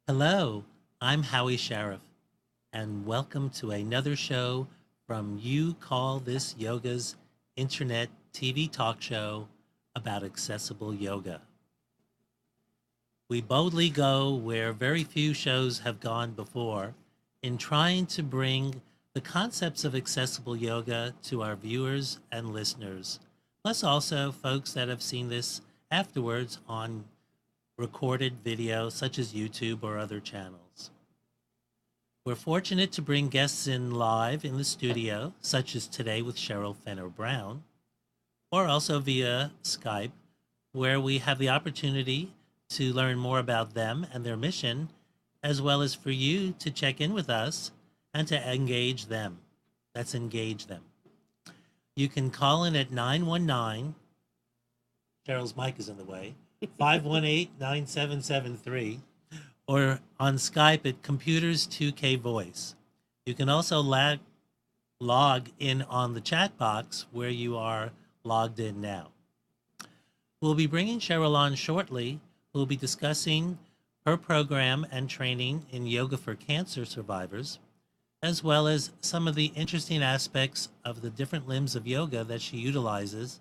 Hello, I'm Howie Sheriff, and welcome to another show from You Call This Yoga's internet TV talk show about accessible yoga. We boldly go where very few shows have gone before in trying to bring the concepts of accessible yoga to our viewers and listeners, plus also folks that have seen this afterwards on recorded video such as YouTube or other channels. We're fortunate to bring guests in live in the studio, such as today with Cheryl Fenner Brown, or also via Skype, where we have the opportunity to learn more about them and their mission, as well as for you to check in with us and to engage them. That's engage them. You can call in at 919, Cheryl's mic is in the way, 518-9773, or on Skype at Computers 2K Voice. You can also log in on the chat box where you are logged in now. We'll be bringing Cheryl on shortly, who will be discussing her program and training in yoga for cancer survivors, as well as some of the interesting aspects of the different limbs of yoga that she utilizes,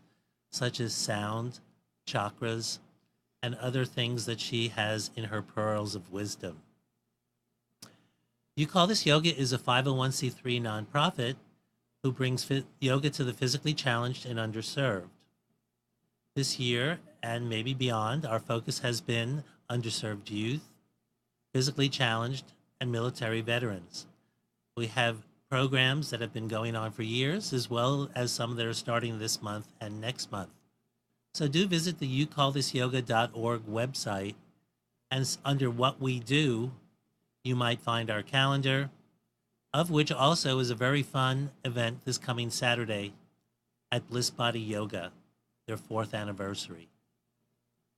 such as sound, chakras, and other things that she has in her pearls of wisdom. You Call This Yoga is a 501c3 nonprofit who brings yoga to the physically challenged and underserved. This year, and maybe beyond, our focus has been underserved youth, physically challenged, and military veterans. We have programs that have been going on for years, as well as some that are starting this month and next month. So do visit the youcallthisyoga.org website, and under what we do, you might find our calendar, of which also is a very fun event this coming Saturday at Bliss Body Yoga, their 4th anniversary.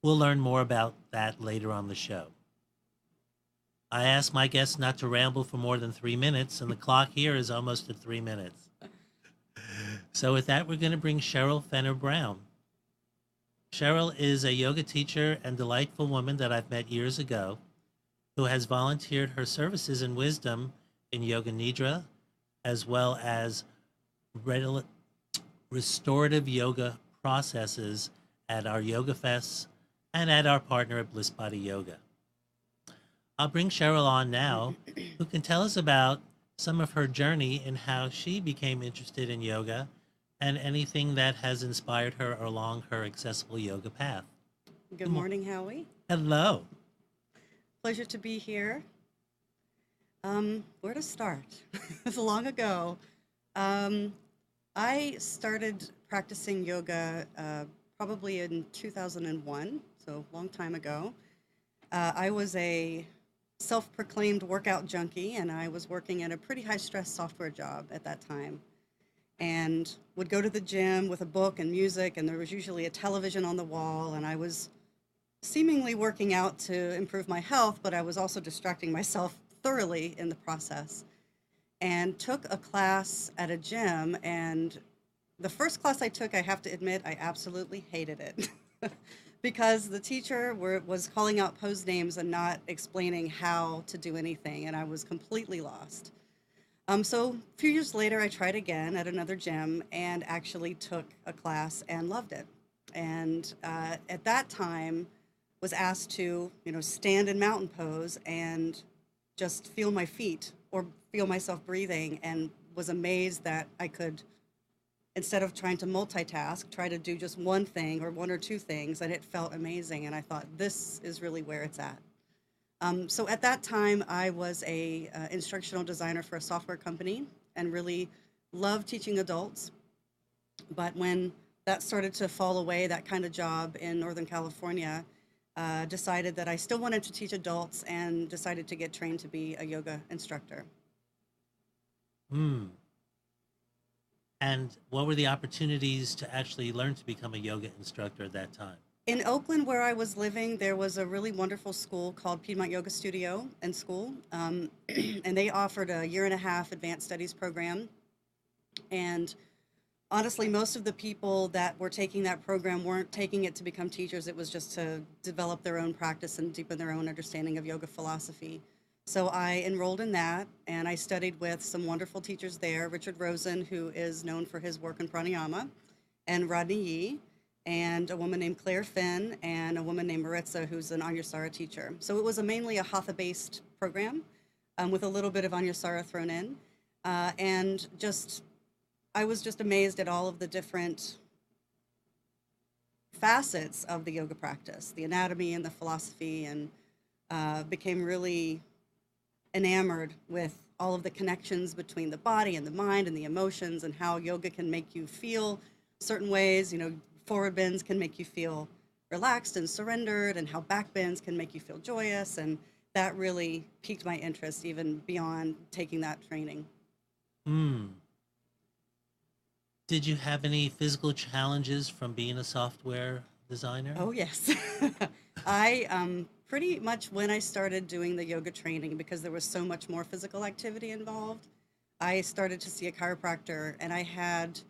We'll learn more about that later on the show. I asked my guests not to ramble for more than 3 minutes, and the clock here is almost at 3 minutes. So with that, we're going to bring Cheryl Fenner Brown. Cheryl is a yoga teacher and delightful woman that I've met years ago who has volunteered her services and wisdom in Yoga Nidra, as well as restorative yoga processes at our yoga fests and at our partner at Bliss Body Yoga. I'll bring Cheryl on now, who can tell us about some of her journey and how she became interested in yoga and anything that has inspired her along her accessible yoga path. Good morning, Howie. Hello. Pleasure to be here. Where to start? It's long ago. I started practicing yoga probably in 2001, so a long time ago. I was a self-proclaimed workout junkie, and I was working at a pretty high-stress software job at that time, and would go to the gym with a book and music, and there was usually a television on the wall, and I was seemingly working out to improve my health, but I was also distracting myself thoroughly in the process, and took a class at a gym. And the first class I took, I have to admit, I absolutely hated it because the teacher was calling out pose names and not explaining how to do anything, and I was completely lost. So a few years later, I tried again at another gym and actually took a class and loved it. And at that time, was asked to, stand in mountain pose and just feel my feet or feel myself breathing, and was amazed that I could, instead of trying to multitask, try to do just one thing or one or two things, and it felt amazing. And I thought, this is really where it's at. So at that time, I was a instructional designer for a software company and really loved teaching adults. But when that started to fall away, that kind of job in Northern California, decided that I still wanted to teach adults and decided to get trained to be a yoga instructor. Hmm. And what were the opportunities to actually learn to become a yoga instructor at that time? In Oakland, where I was living, there was a really wonderful school called Piedmont Yoga Studio and School, and they offered a year and a half advanced studies program. And honestly, most of the people that were taking that program weren't taking it to become teachers. It was just to develop their own practice and deepen their own understanding of yoga philosophy. So I enrolled in that and I studied with some wonderful teachers there. Richard Rosen, who is known for his work in pranayama, and Rodney Yee, and a woman named Claire Finn, and a woman named Maritza, who's an Anyasara teacher. So it was mainly a hatha-based program, with a little bit of Anyasara thrown in. And just I was just amazed at all of the different facets of the yoga practice, the anatomy and the philosophy, and became really enamored with all of the connections between the body and the mind and the emotions, and how yoga can make you feel certain ways. You know, forward bends can make you feel relaxed and surrendered, and how back bends can make you feel joyous. And that really piqued my interest even beyond taking that training. Hmm. Did you have any physical challenges from being a software designer? Oh, yes. I pretty much when I started doing the yoga training, because there was so much more physical activity involved, I started to see a chiropractor, and I had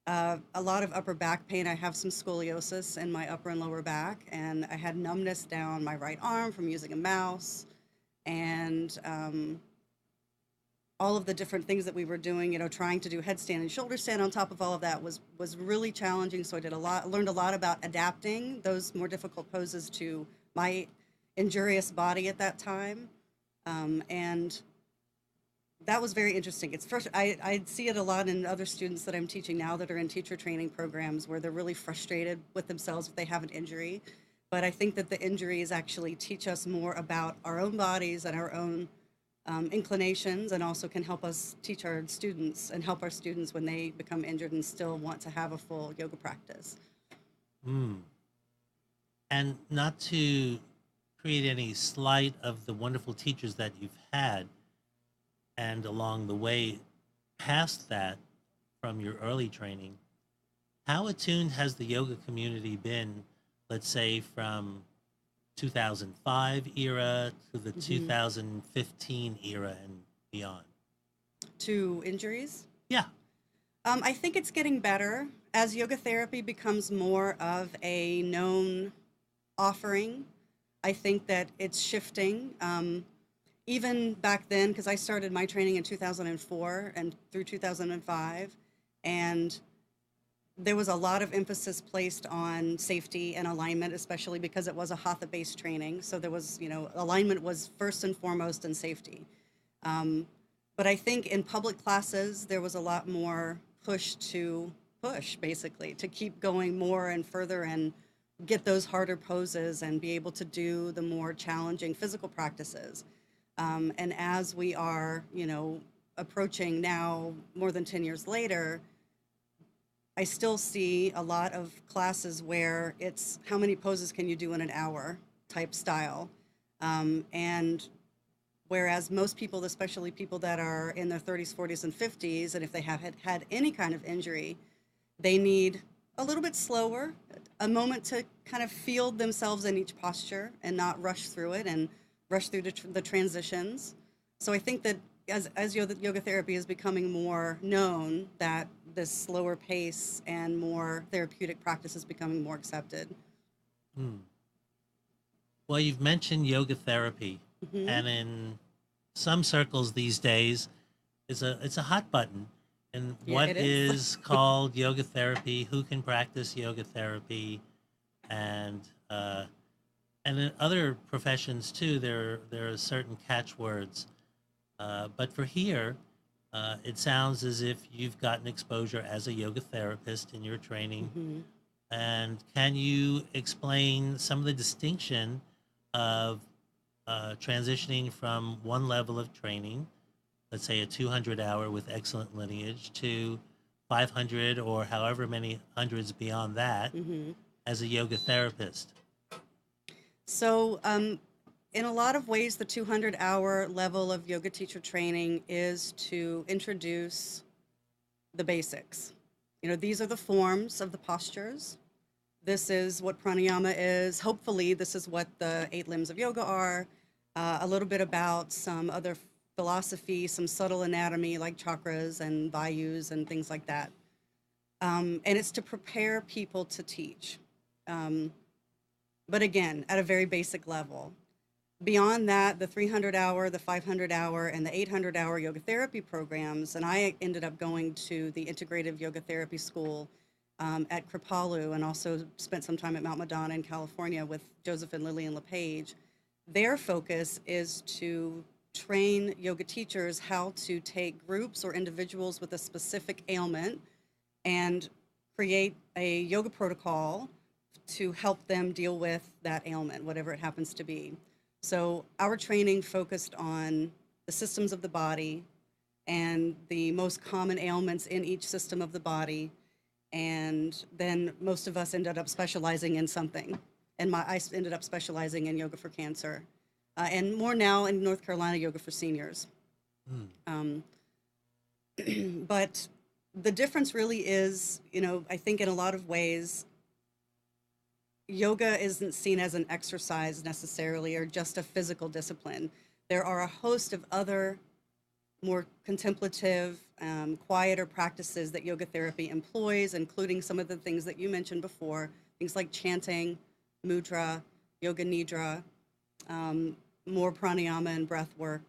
a lot of upper back pain. I have some scoliosis in my upper and lower back, and I had numbness down my right arm from using a mouse, and all of the different things that we were doing, you know, trying to do headstand and shoulder stand on top of all of that was really challenging. So I learned a lot about adapting those more difficult poses to my injurious body at that time, and that was very interesting. It's first I see it a lot in other students that I'm teaching now that are in teacher training programs, where they're really frustrated with themselves if they have an injury. But I think that the injuries actually teach us more about our own bodies and our own inclinations, and also can help us teach our students and help our students when they become injured and still want to have a full yoga practice. Hmm. And not to create any slight of the wonderful teachers that you've had, and along the way past that from your early training, how attuned has the yoga community been, let's say, from 2005 era to the Hmm. 2015 era and beyond? To injuries, Yeah. I think it's getting better as yoga therapy becomes more of a known offering. I think that it's shifting. Even back then, because I started my training in 2004 and through 2005, and there was a lot of emphasis placed on safety and alignment, especially because it was a hatha-based training. So there was, you know, alignment was first and foremost in safety. Um, but I think in public classes, there was a lot more push, basically, to keep going more and further and get those harder poses and be able to do the more challenging physical practices. And as we are, you know, approaching now more than 10 years later, I still see a lot of classes where it's how many poses can you do in an hour type style. And whereas most people, especially people that are in their 30s, 40s, and 50s, and if they have had any kind of injury, they need a little bit slower, a moment to kind of feel themselves in each posture and not rush through it and rush through the transitions. So I think that as yoga therapy is becoming more known, that this slower pace and more therapeutic practice is becoming more accepted. Hmm. Well, you've mentioned yoga therapy, Hmm. and in some circles these days, it's a hot button. And Yeah, what it is. is called yoga therapy? Who can practice yoga therapy? And and in other professions too, there are certain catchwords. But for here, it sounds as if you've gotten exposure as a yoga therapist in your training. Hmm. And can you explain some of the distinction of transitioning from one level of training, let's say a 200 hour with excellent lineage, to 500 or however many hundreds beyond that as a yoga therapist? So, in a lot of ways, the 200-hour level of yoga teacher training is to introduce the basics. You know, these are the forms of the postures. This is what pranayama is. Hopefully, this is what the 8 limbs of yoga are. A little bit about some other philosophy, some subtle anatomy like chakras and vayus and things like that. And it's to prepare people to teach. But again, at a very basic level. Beyond that, the 300-hour, the 500-hour, and the 800-hour yoga therapy programs, and I ended up going to the Integrative Yoga Therapy School at Kripalu, and also spent some time at Mount Madonna in California with Joseph and Lillian LePage. Their focus is to train yoga teachers how to take groups or individuals with a specific ailment and create a yoga protocol to help them deal with that ailment, whatever it happens to be. So our training focused on the systems of the body and the most common ailments in each system of the body. And then most of us ended up specializing in something. And I ended up specializing in yoga for cancer. And more now in North Carolina, yoga for seniors. But the difference really is, you know, I think in a lot of ways, yoga isn't seen as an exercise necessarily or just a physical discipline. There are a host of other more contemplative, quieter practices that yoga therapy employs, including some of the things that you mentioned before, things like chanting, mudra, yoga nidra, more pranayama and breath work,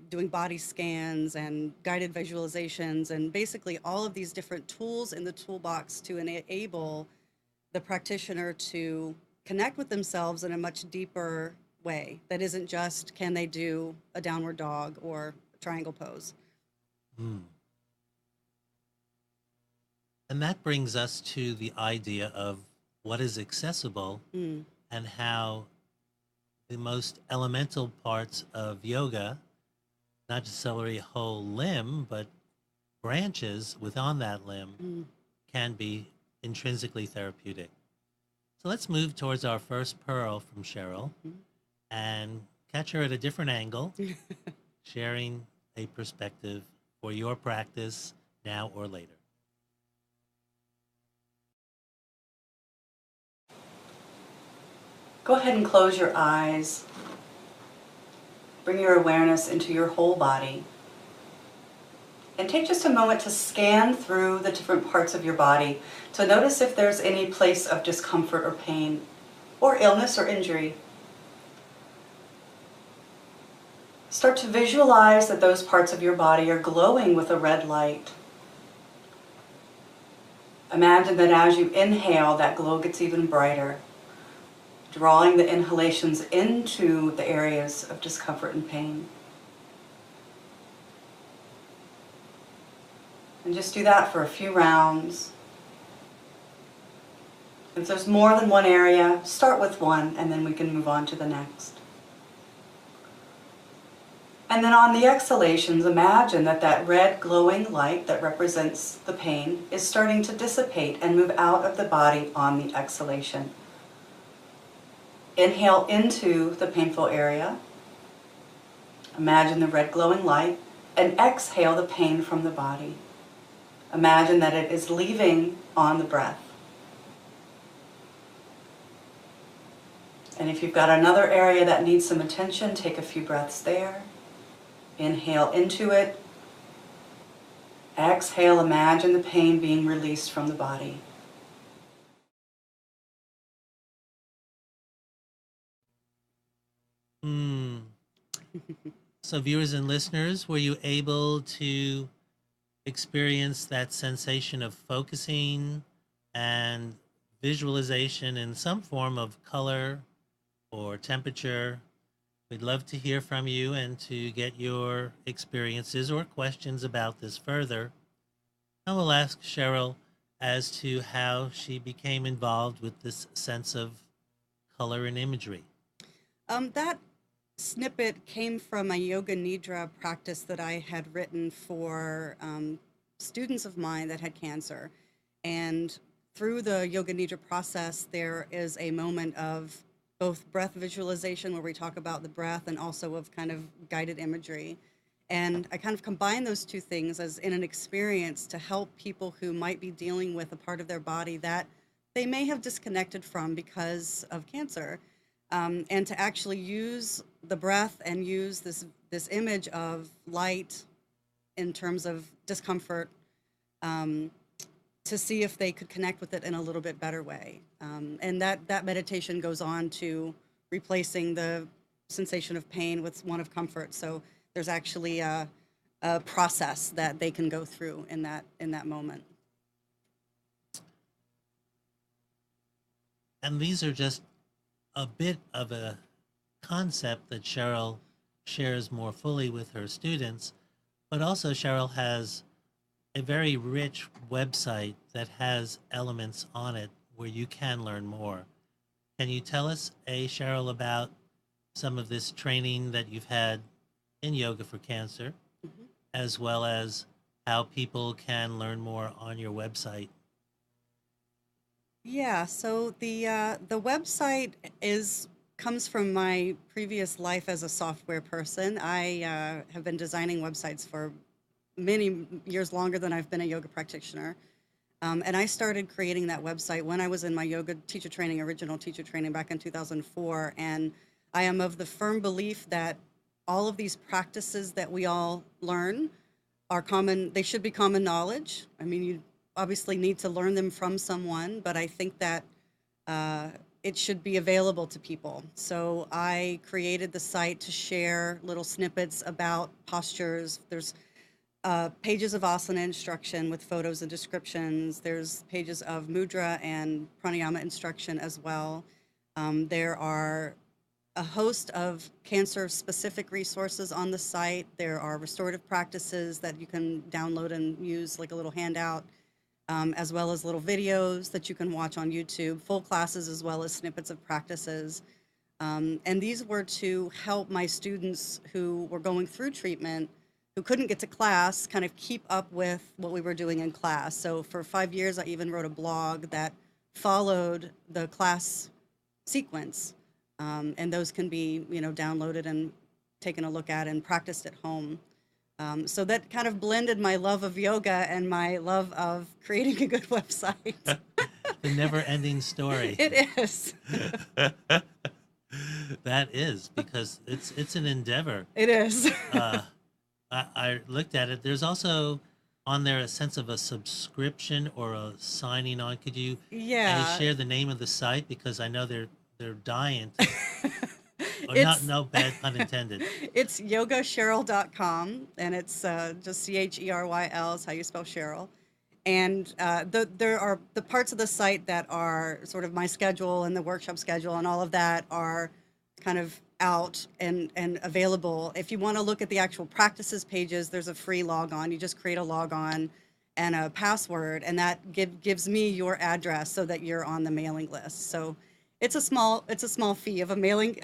doing body scans and guided visualizations, and basically all of these different tools in the toolbox to enable the practitioner to connect with themselves in a much deeper way that isn't just can they do a downward dog or a triangle pose. And that brings us to the idea of what is accessible and how the most elemental parts of yoga, not necessarily a whole limb, but branches within that limb can be intrinsically therapeutic. So let's move towards our first pearl from Cheryl and catch her at a different angle, sharing a perspective for your practice now or later. Go ahead and close your eyes. Bring your awareness into your whole body. And take just a moment to scan through the different parts of your body to notice if there's any place of discomfort or pain, or illness or injury. Start to visualize that those parts of your body are glowing with a red light. Imagine that as you inhale, that glow gets even brighter, drawing the inhalations into the areas of discomfort and pain. And just do that for a few rounds. If there's more than one area, start with one and then we can move on to the next. And then on the exhalations, imagine that that red glowing light that represents the pain is starting to dissipate and move out of the body on the exhalation. Inhale into the painful area. Imagine the red glowing light, and exhale the pain from the body. Imagine that it is leaving on the breath. And if you've got another area that needs some attention, take a few breaths there. Inhale into it. Exhale, imagine the pain being released from the body. So viewers and listeners, were you able to experience that sensation of focusing and visualization in some form of color or temperature? We'd love to hear from you and to get your experiences or questions about this further. And we'll ask Cheryl as to how she became involved with this sense of color and imagery. That snippet came from a yoga nidra practice that I had written for students of mine that had cancer. And through the Yoga Nidra process, there is a moment of both breath visualization where we talk about the breath and also of kind of guided imagery. And I kind of combine those two things as in an experience to help people who might be dealing with a part of their body that they may have disconnected from because of cancer. And to actually use the breath and use this image of light in terms of discomfort, to see if they could connect with it in a little bit better way. And that meditation goes on to replacing the sensation of pain with one of comfort. So there's actually a process that they can go through in that moment. And these are just a bit of a concept that Cheryl shares more fully with her students, but also Cheryl has a very rich website that has elements on it where you can learn more. Can you tell us, Cheryl, about some of this training that you've had in yoga for cancer, as well as how people can learn more on your website? Yeah, so the website comes from my previous life as a software person. I have been designing websites for many years, longer than I've been a yoga practitioner. And I started creating that website when I was in my yoga original teacher training back in 2004. And I am of the firm belief that all of these practices that we all learn are common. They should be common knowledge. I mean, you obviously need to learn them from someone, but I think that it should be available to people. So I created the site to share little snippets about postures. There's pages of asana instruction with photos and descriptions. There's pages of mudra and pranayama instruction as well. There are a host of cancer-specific resources on the site. There are restorative practices that you can download and use, like a little handout, as well as little videos that you can watch on YouTube, full classes as well as snippets of practices. And these were to help my students who were going through treatment, who couldn't get to class, kind of keep up with what we were doing in class. So for 5 years, I even wrote a blog that followed the class sequence. And those can be, downloaded and taken a look at and practiced at home. So that kind of blended my love of yoga and my love of creating a good website. The never-ending story. It is. That is, because it's an endeavor. It is. I looked at it. There's also on there a sense of a subscription or a signing on. Could you share the name of the site, because I know they're dying to, or no bad pun intended. It's yogacheryl.com, and it's just CHERYL is how you spell Cheryl. And there are the parts of the site that are sort of my schedule and the workshop schedule and all of that are kind of out and available. If you want to look at the actual practices pages, there's a free logon. You just create a logon and a password, and that gives me your address so that you're on the mailing list. So it's a small fee of a mailing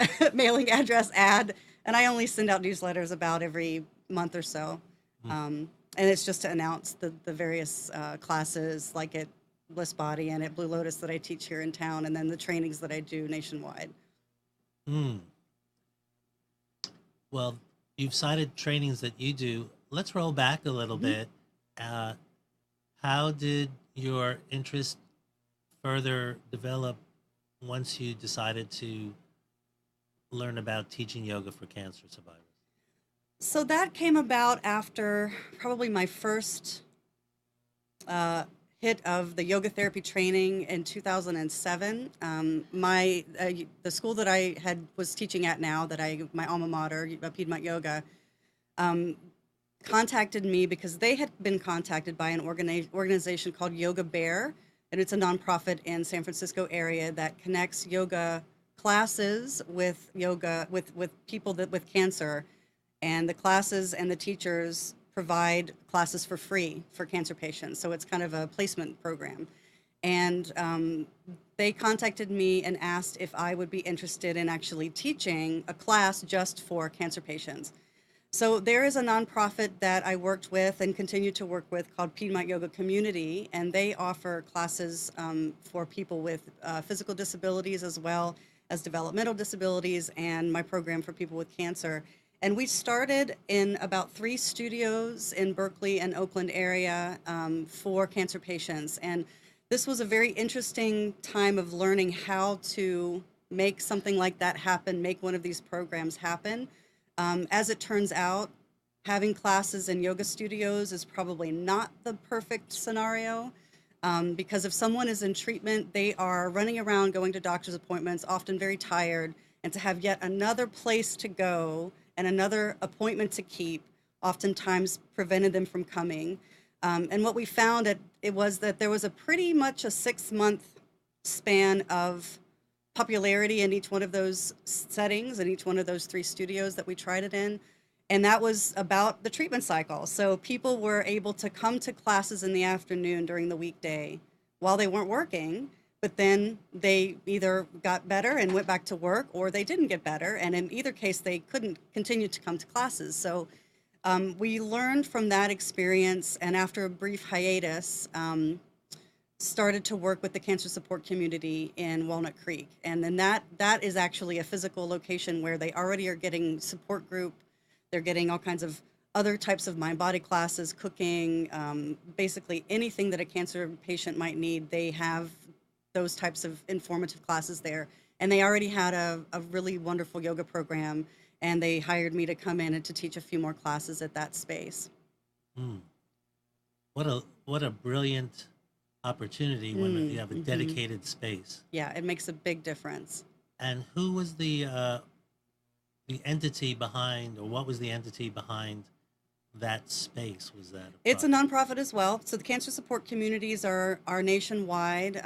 address ad, and I only send out newsletters about every month or so. And it's just to announce the various classes, like at Bliss Body and at Blue Lotus that I teach here in town, and then the trainings that I do nationwide. Well, you've cited trainings that you do. Let's roll back a little bit. How did your interest further develop once you decided to learn about teaching yoga for cancer survivors? So that came about after probably my first hit of the yoga therapy training in 2007. The school that I was teaching at now, my alma mater, Piedmont Yoga, contacted me because they had been contacted by an organization called Yoga Bear, and it's a nonprofit in San Francisco area that connects yoga classes with people with cancer, and the classes and the teachers provide classes for free for cancer patients. So it's kind of a placement program. And they contacted me and asked if I would be interested in actually teaching a class just for cancer patients. So there is a nonprofit that I worked with and continue to work with called Piedmont Yoga Community, and they offer classes for people with physical disabilities as well as developmental disabilities, and my program for people with cancer. And we started in about 3 studios in Berkeley and Oakland area for cancer patients. And this was a very interesting time of learning how to make something like that happen, make one of these programs happen. As it turns out, having classes in yoga studios is probably not the perfect scenario because if someone is in treatment, they are running around going to doctor's appointments, often very tired, and to have yet another place to go and another appointment to keep oftentimes prevented them from coming. And what we found it was that there was a pretty much a 6-month span of popularity in each one of those settings, in each one of those 3 studios that we tried it in. And that was about the treatment cycle. So people were able to come to classes in the afternoon during the weekday while they weren't working, but then they either got better and went back to work or they didn't get better. And in either case, they couldn't continue to come to classes. So we learned from that experience, and after a brief hiatus, started to work with the cancer support community in Walnut Creek. And then that is actually a physical location where they already are getting support group. They're getting all kinds of other types of mind-body classes, cooking, basically anything that a cancer patient might need. They have those types of informative classes there. And they already had a really wonderful yoga program, and they hired me to come in and to teach a few more classes at that space. Mm. What a brilliant opportunity when you have a dedicated space. Yeah, it makes a big difference. And who was the entity behind, or what was the entity behind that space? Was that It's a nonprofit as well. So the cancer support communities are nationwide.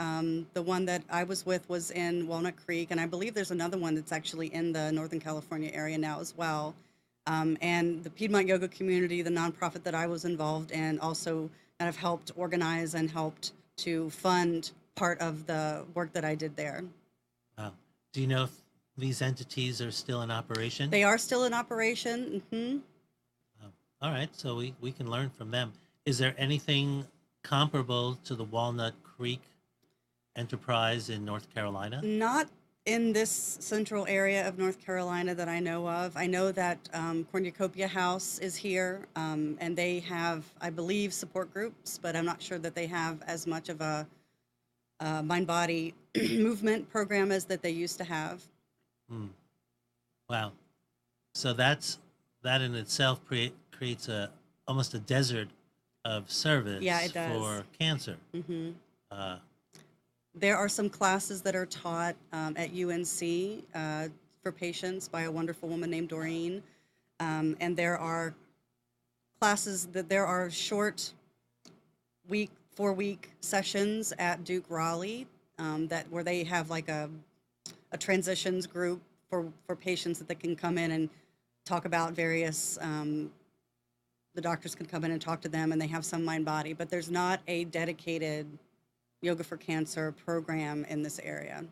The one that I was with was in Walnut Creek, and I believe there's another one that's actually in the Northern California area now as well. And the Piedmont Yoga Community, the nonprofit that I was involved in, also kind of helped organize and helped to fund part of the work that I did there. Wow. Do you know if these entities are still in operation? They are still in operation. All right, so we can learn from them. Is there anything comparable to the Walnut Creek enterprise in North Carolina? Not in this central area of North Carolina that I know of. I know that Cornucopia House is here, and they have, I believe, support groups, but I'm not sure that they have as much of a mind-body movement program as that they used to have. Wow. So that in itself creates almost a desert of service. Yeah, it does. For cancer. There are some classes that are taught at UNC for patients by a wonderful woman named Doreen. And there are classes there are short 4-week sessions at Duke Raleigh where they have like a transitions group for patients that they can come in and talk about various, the doctors can come in and talk to them, and they have some mind-body, but there's not a dedicated Yoga for Cancer program in this area.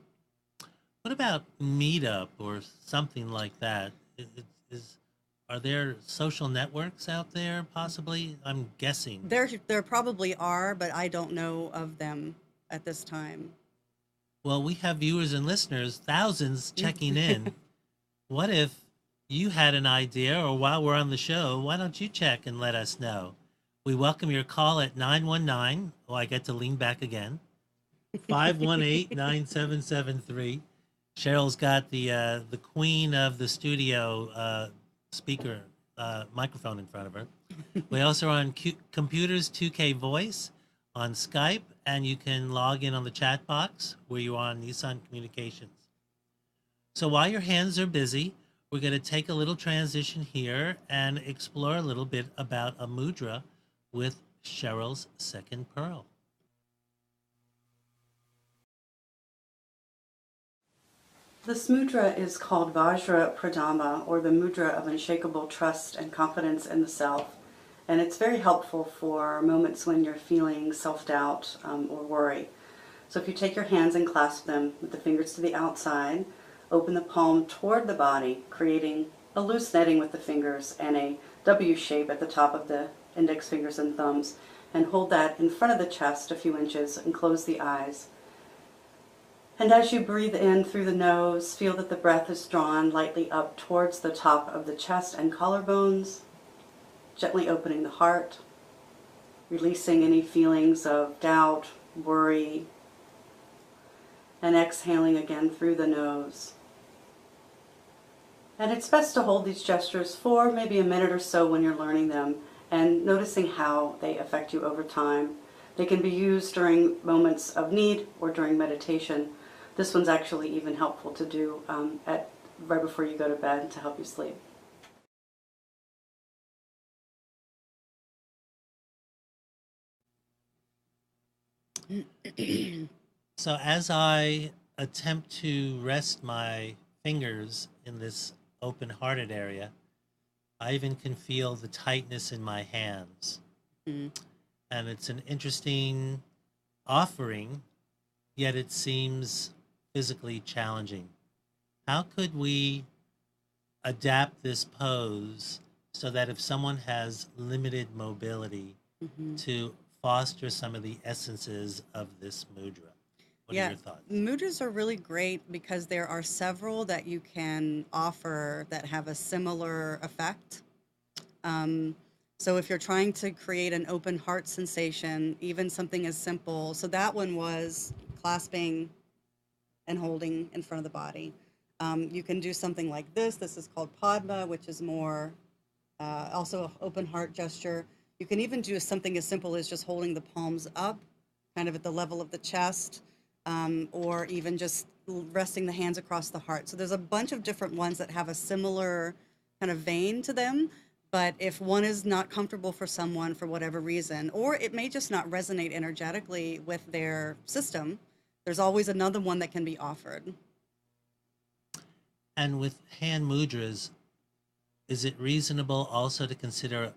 What about Meetup or something like that? Are there social networks out there, possibly? I'm guessing. There probably are, but I don't know of them at this time. Well, we have viewers and listeners, thousands checking in. What if you had an idea, or while we're on the show, why don't you check and let us know? We welcome your call at 919. Oh, I get to lean back again. 518-9773. Cheryl's got the queen of the studio speaker microphone in front of her. We also are on Computers 2K Voice on Skype, and you can log in on the chat box where you are on Nissan Communications. So while your hands are busy, we're going to take a little transition here and explore a little bit about a mudra with Cheryl's second pearl. This mudra is called Vajra Pradama, or the mudra of unshakable trust and confidence in the self. And it's very helpful for moments when you're feeling self-doubt or worry. So if you take your hands and clasp them with the fingers to the outside, open the palm toward the body, creating a loose netting with the fingers and a W shape at the top of the index fingers and thumbs, and hold that in front of the chest a few inches and close the eyes. And as you breathe in through the nose, feel that the breath is drawn lightly up towards the top of the chest and collarbones, gently opening the heart, releasing any feelings of doubt, worry, and exhaling again through the nose. And it's best to hold these gestures for maybe a minute or so when you're learning them and noticing how they affect you over time. They can be used during moments of need or during meditation. This one's actually even helpful to do right before you go to bed to help you sleep. So as I attempt to rest my fingers in this open-hearted area, I even can feel the tightness in my hands. Mm. And it's an interesting offering, yet it seems physically challenging. How could we adapt this pose so that if someone has limited mobility, to foster some of the essences of this mudra? What are your thoughts? Mudras are really great because there are several that you can offer that have a similar effect. So if you're trying to create an open heart sensation, even something as simple, so that one was clasping and holding in front of the body. You can do something like this. This is called Padma, which is more also an open heart gesture. You can even do something as simple as just holding the palms up, kind of at the level of the chest, or even just resting the hands across the heart. So there's a bunch of different ones that have a similar kind of vein to them. But if one is not comfortable for someone for whatever reason, or it may just not resonate energetically with their system, there's always another one that can be offered. And with hand mudras, is it reasonable also to consider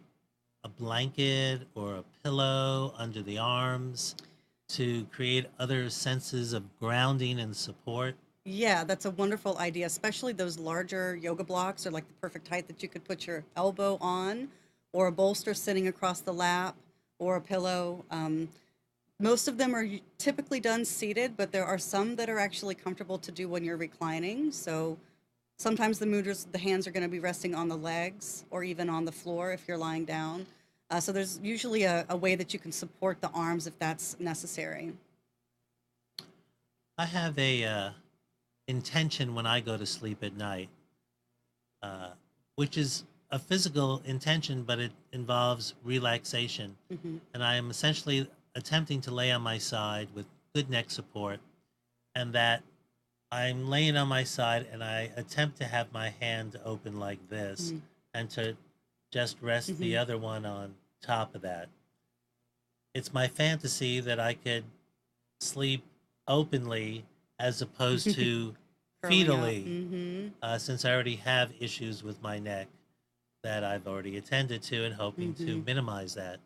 a blanket or a pillow under the arms to create other senses of grounding and support? Yeah, that's a wonderful idea, especially those larger yoga blocks are like the perfect height that you could put your elbow on, or a bolster sitting across the lap, or a pillow. Most of them are typically done seated, but there are some that are actually comfortable to do when you're reclining. So sometimes the mudras, the hands are going to be resting on the legs or even on the floor if you're lying down. So there's usually a way that you can support the arms if that's necessary. I have a intention when I go to sleep at night, which is a physical intention, but it involves relaxation. And I am essentially attempting to lay on my side with good neck support, and that I'm laying on my side and I attempt to have my hand open like this and to just rest the other one on top of that. It's my fantasy that I could sleep openly as opposed to Curling up. fetally, since I already have issues with my neck that I've already attended to and hoping to minimize that.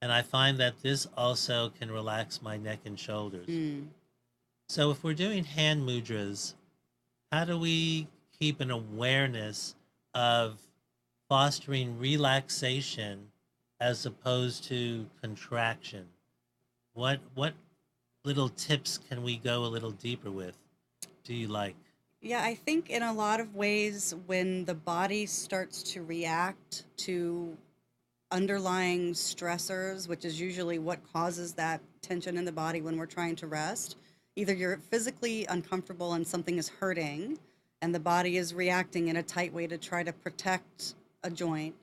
And I find that this also can relax my neck and shoulders. So if we're doing hand mudras, how do we keep an awareness of fostering relaxation as opposed to contraction? What little tips can we go a little deeper with? Do you like? Yeah, I think in a lot of ways, when the body starts to react to underlying stressors, which is usually what causes that tension in the body when we're trying to rest, either you're physically uncomfortable and something is hurting, and the body is reacting in a tight way to try to protect a joint,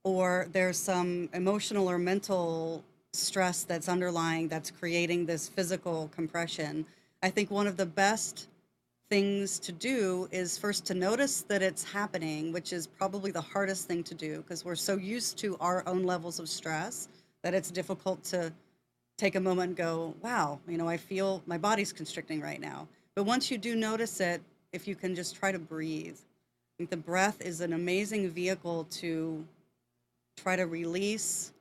or there's some emotional or mental stress that's underlying that's creating this physical compression. I think one of the best things to do is first to notice that it's happening, which is probably the hardest thing to do because we're so used to our own levels of stress that it's difficult to take a moment and go, wow, I feel my body's constricting right now. But once you do notice it, if you can just try to breathe. I think the breath is an amazing vehicle to try to release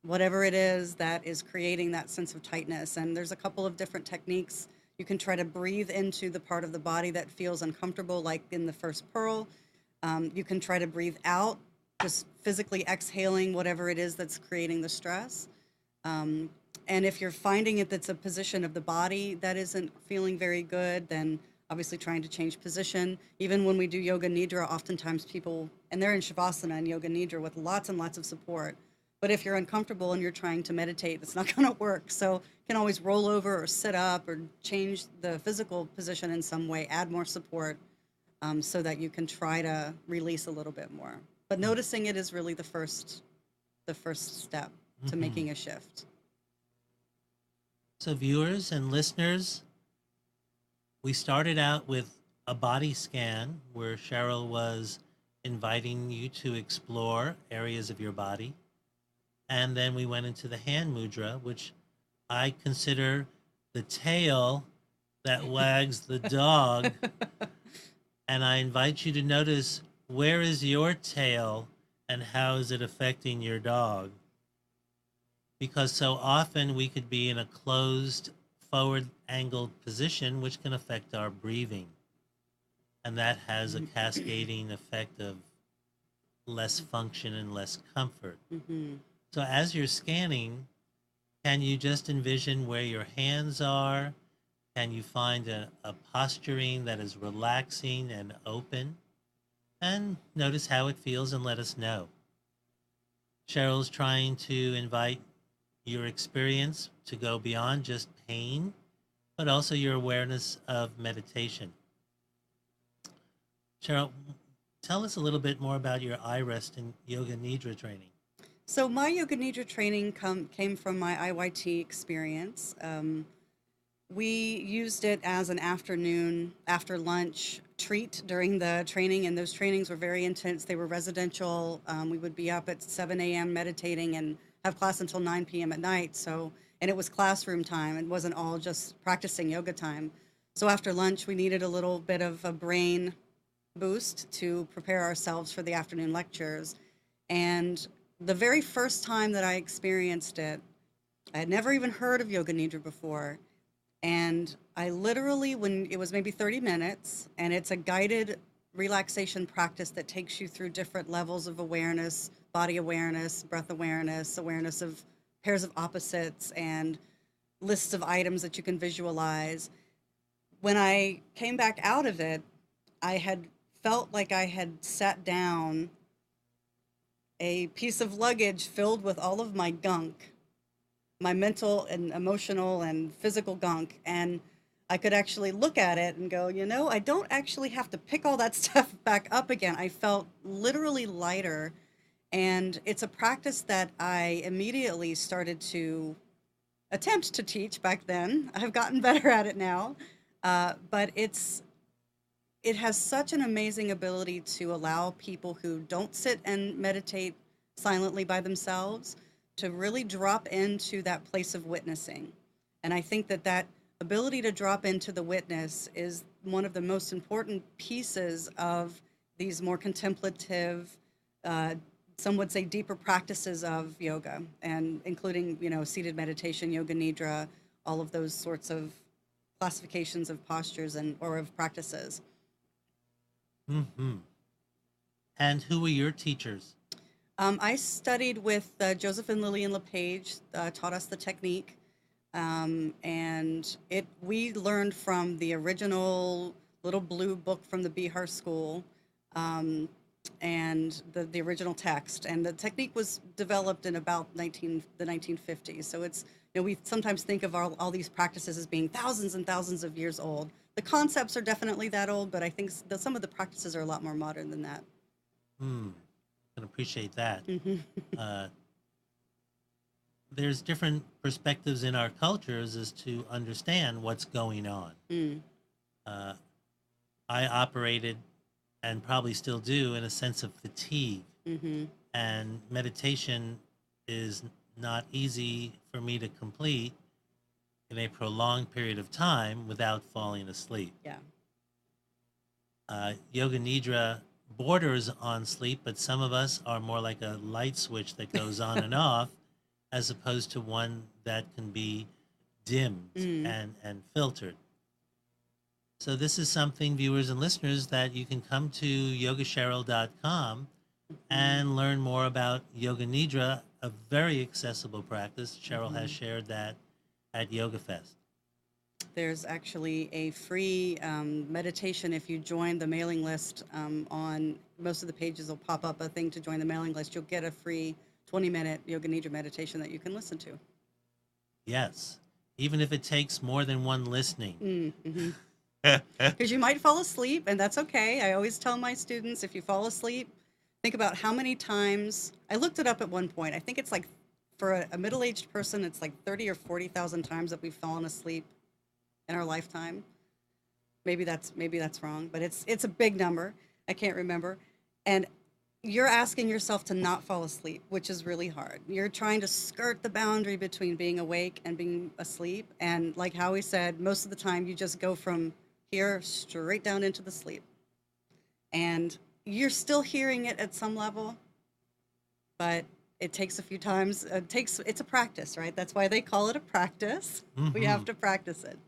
whatever it is that is creating that sense of tightness. And there's a couple of different techniques. You can try to breathe into the part of the body that feels uncomfortable, like in the first pearl. You can try to breathe out, just physically exhaling whatever it is that's creating the stress. And if you're finding it that's a position of the body that isn't feeling very good, then obviously trying to change position. Even when we do yoga nidra, oftentimes people, and they're in shavasana and yoga nidra with lots and lots of support. But if you're uncomfortable and you're trying to meditate, it's not going to work. So you can always roll over or sit up or change the physical position in some way, add more support, so that you can try to release a little bit more. But noticing it is really the first step to making a shift. So viewers and listeners, we started out with a body scan where Cheryl was inviting you to explore areas of your body. And then we went into the hand mudra, which I consider the tail that wags the dog. And I invite you to notice, where is your tail and how is it affecting your dog? Because so often we could be in a closed, forward angled position, which can affect our breathing. And that has a cascading effect of less function and less comfort. So as you're scanning, can you just envision where your hands are? Can you find a posturing that is relaxing and open? And notice how it feels and let us know. Cheryl's trying to invite your experience to go beyond just pain, but also your awareness of meditation. Cheryl, tell us a little bit more about your iRest and Yoga Nidra training. So my Yoga Nidra training came from my IYT experience. We used it as an afternoon, after lunch treat during the training, and those trainings were very intense. They were residential. We would be up at 7 a.m. meditating and have class until 9 p.m. at night. And it was classroom time. It wasn't all just practicing yoga time. So after lunch, we needed a little bit of a brain boost to prepare ourselves for the afternoon lectures. And the very first time that I experienced it, I had never even heard of Yoga Nidra before. And I literally, when it was maybe 30 minutes, and it's a guided relaxation practice that takes you through different levels of awareness, body awareness, breath awareness, awareness of pairs of opposites, and lists of items that you can visualize. When I came back out of it, I had felt like I had sat down a piece of luggage filled with all of my gunk, my mental and emotional and physical gunk, and I could actually look at it and go, I don't actually have to pick all that stuff back up again. I felt literally lighter, and it's a practice that I immediately started to attempt to teach back then. I've gotten better at it now, but it has such an amazing ability to allow people who don't sit and meditate silently by themselves to really drop into that place of witnessing. And I think that ability to drop into the witness is one of the most important pieces of these more contemplative, some would say deeper practices of yoga, and including, seated meditation, yoga nidra, all of those sorts of classifications of postures or of practices. And who were your teachers? I studied with Joseph and Lillian LePage, taught us the technique, and we learned from the original little blue book from the Bihar school, and the original text. And the technique was developed in about the 1950s. So it's, we sometimes think of all these practices as being thousands and thousands of years old. The concepts are definitely that old, but I think some of the practices are a lot more modern than that. Can appreciate that. There's different perspectives in our cultures as to understand what's going on. I operated, and probably still do, in a sense of fatigue. And meditation is not easy for me to complete in a prolonged period of time without falling asleep. Yeah. Yoga Nidra borders on sleep, but some of us are more like a light switch that goes on and off, as opposed to one that can be dimmed and filtered. So this is something, viewers and listeners, that you can come to yogacheryl.com and learn more about Yoga Nidra, a very accessible practice. Cheryl has shared that at Yoga Fest. There's actually a free meditation if you join the mailing list. On most of the pages will pop up a thing to join the mailing list. You'll get a free 20-minute Yoga Nidra meditation that you can listen to. Yes, even if it takes more than one listening. Because you might fall asleep, and that's okay. I always tell my students, if you fall asleep, think about how many times. I looked it up at one point. I think it's like, for a middle-aged person, it's like 30 or 40,000 times that we've fallen asleep in our lifetime. Maybe that's wrong, but it's a big number. I can't remember. And you're asking yourself to not fall asleep, which is really hard. You're trying to skirt the boundary between being awake and being asleep. And like Howie said, most of the time you just go from here straight down into the sleep. And you're still hearing it at some level, but it takes a few times. It's a practice, right? That's why they call it a practice. We have to practice it.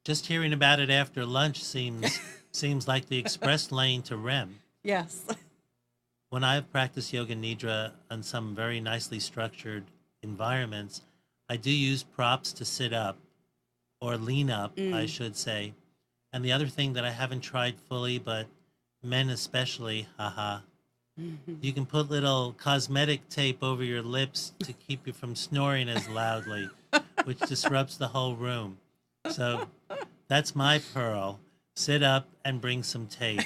Just hearing about it after lunch seems like the express lane to REM. Yes. When I've practiced Yoga Nidra on some very nicely structured environments, I do use props to sit up, or lean up, I should say. And the other thing that I haven't tried fully, but men especially, you can put little cosmetic tape over your lips to keep you from snoring as loudly, which disrupts the whole room. So that's my pearl. Sit up and bring some tape.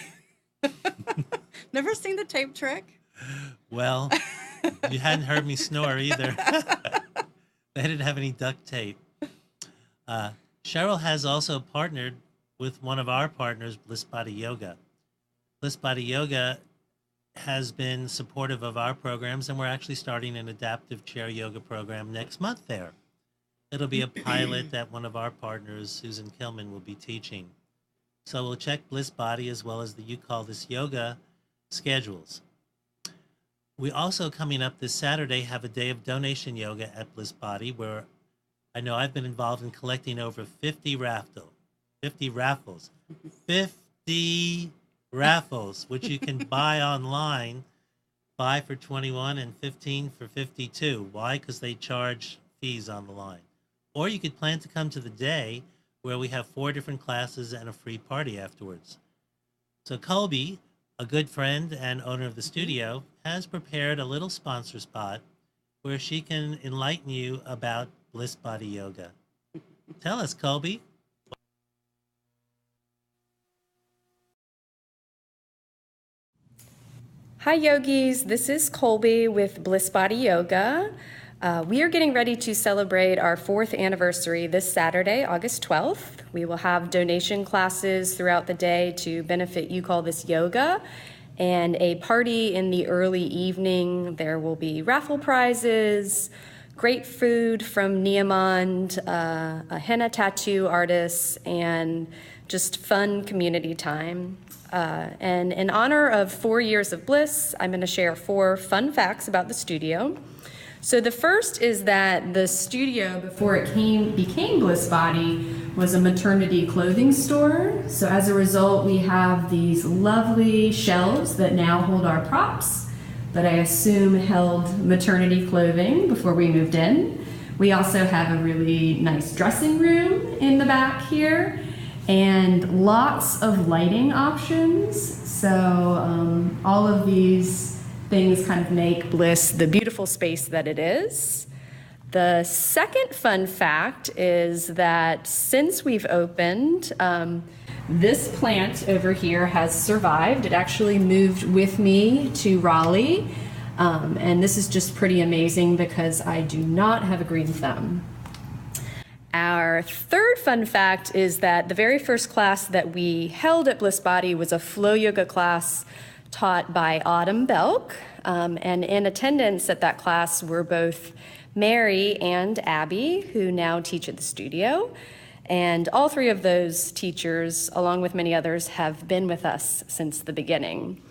Never seen the tape trick? Well, you hadn't heard me snore either. They didn't have any duct tape. Cheryl has also partnered with one of our partners, Bliss Body Yoga. Bliss Body Yoga has been supportive of our programs, and we're actually starting an adaptive chair yoga program next month there. It'll be a pilot that one of our partners, Susan Kilman, will be teaching. So we'll check Bliss Body as well as the You Call This Yoga schedules. We also, coming up this Saturday, have a day of donation yoga at Bliss Body, where I know I've been involved in collecting over 50 raffles, which you can buy online, 5 for 21 and 15 for 52. Why? Because they charge fees on the line. Or you could plan to come to the day where we have 4 different classes and a free party afterwards. So Colby, a good friend and owner of the studio, has prepared a little sponsor spot where she can enlighten you about Bliss Body Yoga. Tell us, Colby. Hi yogis, this is Colby with Bliss Body Yoga. We are getting ready to celebrate our 4th anniversary this Saturday, August 12th. We will have donation classes throughout the day to benefit You Call This Yoga, and a party in the early evening. There will be raffle prizes, great food from Niamond, a henna tattoo artist, and just fun community time. And in honor of 4 years of Bliss, I'm going to share 4 fun facts about the studio. So the first is that the studio, before it became Bliss Body, was a maternity clothing store. So as a result, we have these lovely shelves that now hold our props that I assume held maternity clothing before we moved in. We also have a really nice dressing room in the back here, and lots of lighting options. So all of these things kind of make Bliss the beautiful space that it is. The second fun fact is that since we've opened, this plant over here has survived. It actually moved with me to Raleigh, and this is just pretty amazing because I do not have a green thumb. Our third fun fact is that the very first class that we held at Bliss Body was a flow yoga class taught by Autumn Belk, and in attendance at that class were both Mary and Abby, who now teach at the studio, and all 3 of those teachers, along with many others, have been with us since the beginning.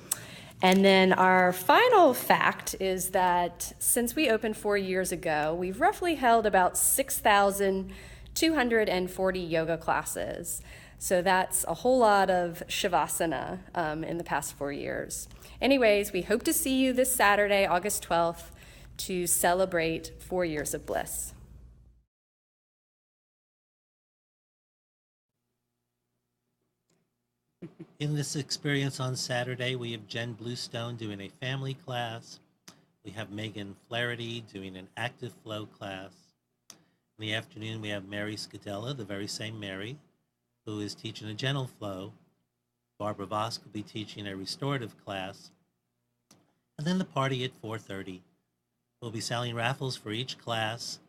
And then our final fact is that since we opened 4 years ago, we've roughly held about 6,240 yoga classes. So that's a whole lot of Shavasana in the past 4 years. Anyways, we hope to see you this Saturday, August 12th, to celebrate 4 years of bliss. In this experience on Saturday, we have Jen Bluestone doing a family class. We have Megan Flaherty doing an active flow class. In the afternoon, we have Mary Scadella, the very same Mary, who is teaching a gentle flow. Barbara Vosk will be teaching a restorative class. And then the party at 4:30. We'll be selling raffles for each class,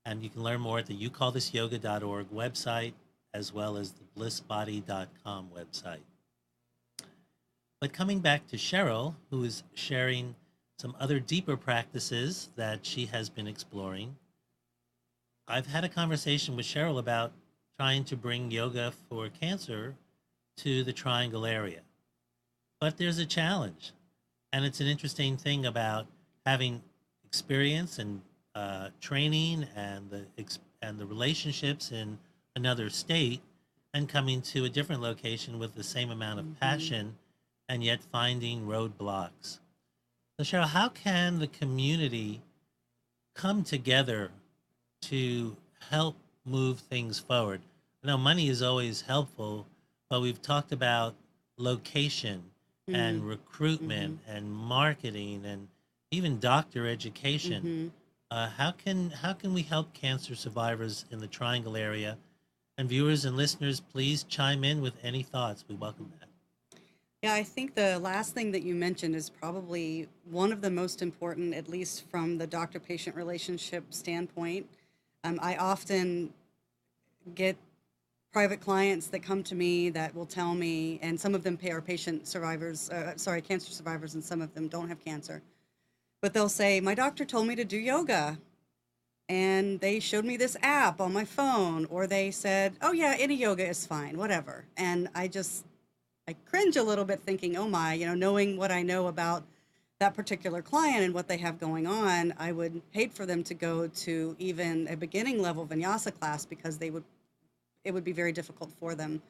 and you can learn more at the youcallthisyoga.org website, as well as the blissbody.com website. But coming back to Cheryl, who is sharing some other deeper practices that she has been exploring, I've had a conversation with Cheryl about trying to bring yoga for cancer to the Triangle area. But there's a challenge, and it's an interesting thing about having experience and training and the relationships in another state and coming to a different location with the same amount of passion and yet finding roadblocks. So Cheryl, how can the community come together to help move things forward? I know money is always helpful, but we've talked about location and recruitment and marketing and even doctor education. How can we help cancer survivors in the Triangle area? And viewers and listeners, please chime in with any thoughts. We welcome that. Yeah, I think the last thing that you mentioned is probably one of the most important, at least from the doctor-patient relationship standpoint. I often get private clients that come to me that will tell me, and some of them are cancer survivors, and some of them don't have cancer. But they'll say, my doctor told me to do yoga, and they showed me this app on my phone, or they said, oh yeah, any yoga is fine, whatever. And I cringe a little bit thinking, oh my, knowing what I know about that particular client and what they have going on, I would hate for them to go to even a beginning level vinyasa class because it would be very difficult for them.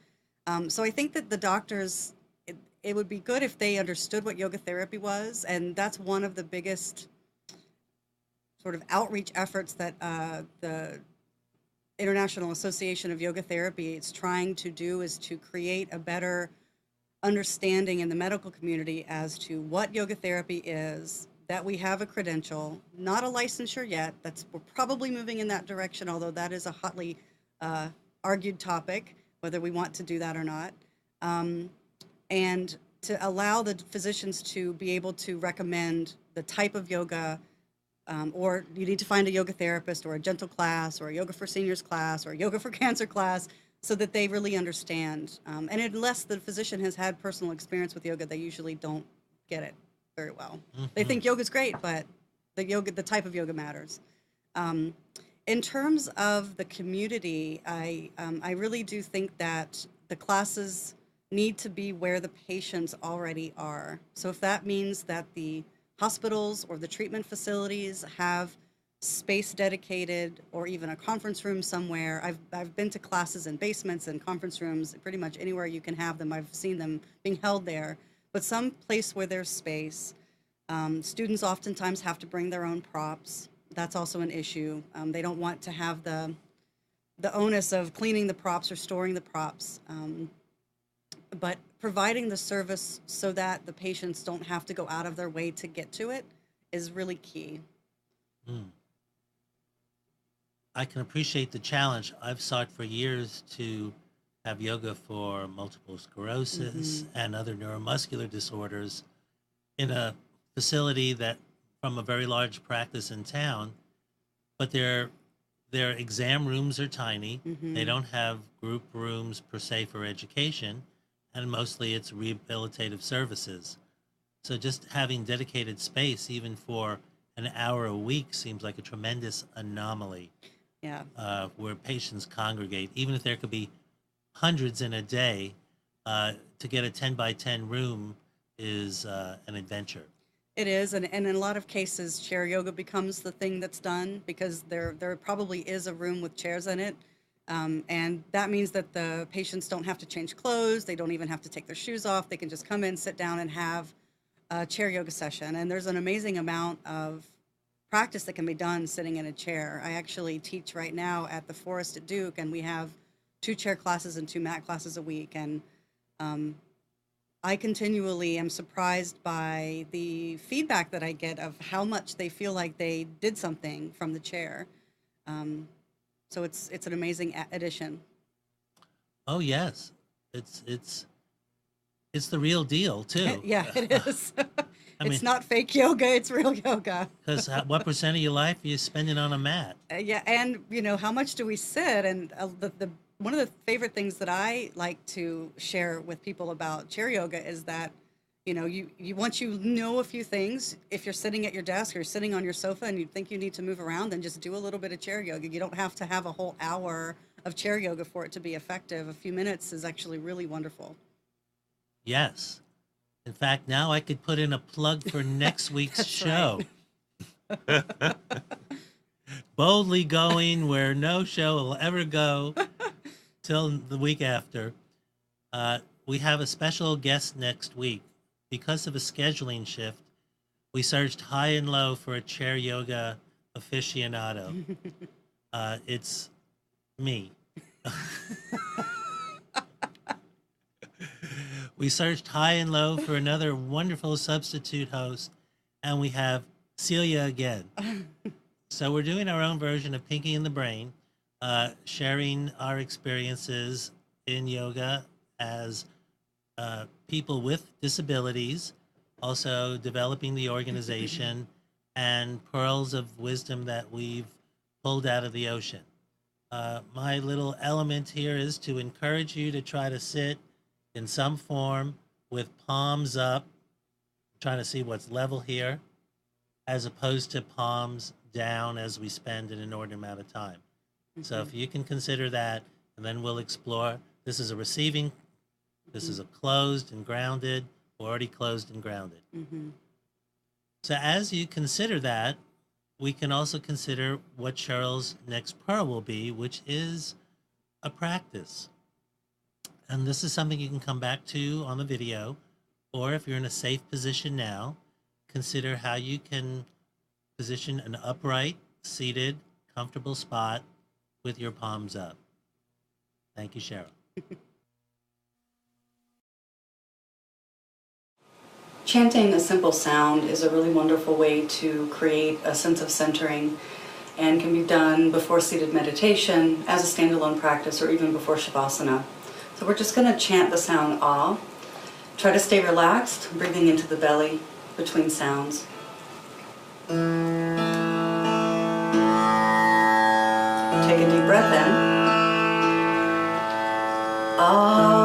So I think that the doctors, it would be good if they understood what yoga therapy was, and that's one of the biggest sort of outreach efforts that the International Association of Yoga Therapy is trying to do, is to create a better understanding in the medical community as to what yoga therapy is, that we have a credential, not a licensure yet. We're probably moving in that direction, although that is a hotly argued topic, whether we want to do that or not. And to allow the physicians to be able to recommend the type of yoga, or you need to find a yoga therapist or a gentle class or a yoga for seniors class or a yoga for cancer class, so that they really understand. And unless the physician has had personal experience with yoga, they usually don't get it very well. They think yoga's great, but the type of yoga matters. In terms of the community, I really do think that the classes need to be where the patients already are. So if that means that the hospitals or the treatment facilities have space dedicated, or even a conference room somewhere. I've been to classes in basements and conference rooms, pretty much anywhere you can have them. I've seen them being held there, but some place where there's space. Students oftentimes have to bring their own props. That's also an issue. They don't want to have the onus of cleaning the props or storing the props. But providing the service so that the patients don't have to go out of their way to get to it is really key. I can appreciate the challenge. I've sought for years to have yoga for multiple sclerosis and other neuromuscular disorders in a facility that from a very large practice in town, but their exam rooms are tiny. They don't have group rooms per se for education, and mostly it's rehabilitative services. So just having dedicated space, even for an hour a week, seems like a tremendous anomaly. Yeah. Where patients congregate, even if there could be hundreds in a day, to get a 10 by 10 room is an adventure. It is, and in a lot of cases, chair yoga becomes the thing that's done because there probably is a room with chairs in it, And that means that the patients don't have to change clothes. They don't even have to take their shoes off. They can just come in, sit down, and have a chair yoga session. And there's an amazing amount of practice that can be done sitting in a chair. I actually teach right now at the Forest at Duke, and we have 2 chair classes and 2 mat classes a week. And I continually am surprised by the feedback that I get of how much they feel like they did something from the chair. So it's an amazing addition. Oh yes, it's the real deal too. Yeah, it is. I It's mean, not fake yoga, it's real yoga. because what percent of your life are you spending on a mat? Yeah, and how much do we sit? And the one of the favorite things that I like to share with people about chair yoga is that you once you know a few things, if you're sitting at your desk or you're sitting on your sofa and you think you need to move around, then just do a little bit of chair yoga. You don't have to have a whole hour of chair yoga for it to be effective. A few minutes is actually really wonderful. Yes. In fact, now I could put in a plug for next week's That's show. Boldly going where no show will ever go till the week after. We have a special guest next week. Because of a scheduling shift, we searched high and low for a chair yoga aficionado. It's me. We searched high and low for another wonderful substitute host, and we have Celia again. So we're doing our own version of Pinky in the Brain, sharing our experiences in yoga as people with disabilities, also developing the organization, and pearls of wisdom that we've pulled out of the ocean. My little element here is to encourage you to try to sit in some form with palms up, trying to see what's level here, as opposed to palms down as we spend an inordinate amount of time. So if you can consider that, and then we'll explore. This is a receiving, this is a closed and grounded, already closed and grounded. So as you consider that, we can also consider what Cheryl's next pearl will be, which is a practice. And this is something you can come back to on the video, or if you're in a safe position now, consider how you can position an upright, seated, comfortable spot with your palms up. Thank you, Cheryl. Chanting a simple sound is a really wonderful way to create a sense of centering and can be done before seated meditation, as a standalone practice, or even before Shavasana. So we're just going to chant the sound Ah. Try to stay relaxed, breathing into the belly between sounds. Take a deep breath in. Ah.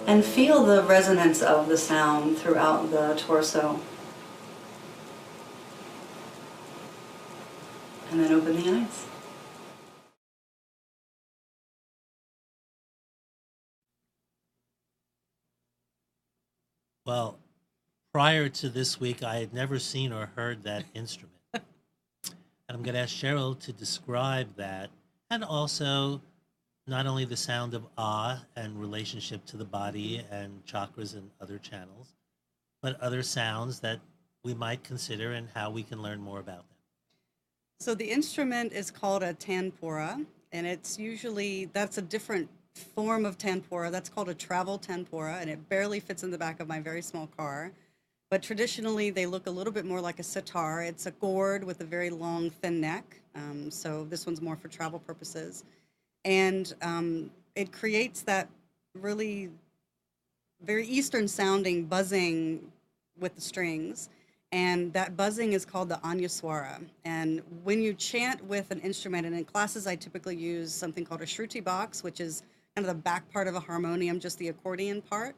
And feel the resonance of the sound throughout the torso. And then open the eyes. Well, prior to this week, I had never seen or heard that instrument. And I'm going to ask Cheryl to describe that, and also not only the sound of ah and relationship to the body and chakras and other channels, but other sounds that we might consider and how we can learn more about them. So the instrument is called a tanpura, and that's a different form of tanpura. That's called a travel tanpura, and it barely fits in the back of my very small car. But traditionally, they look a little bit more like a sitar. It's a gourd with a very long, thin neck. So this one's more for travel purposes. And it creates that really very Eastern sounding buzzing with the strings. And that buzzing is called the Anuswara. And when you chant with an instrument, and in classes I typically use something called a shruti box, which is kind of the back part of a harmonium, just the accordion part.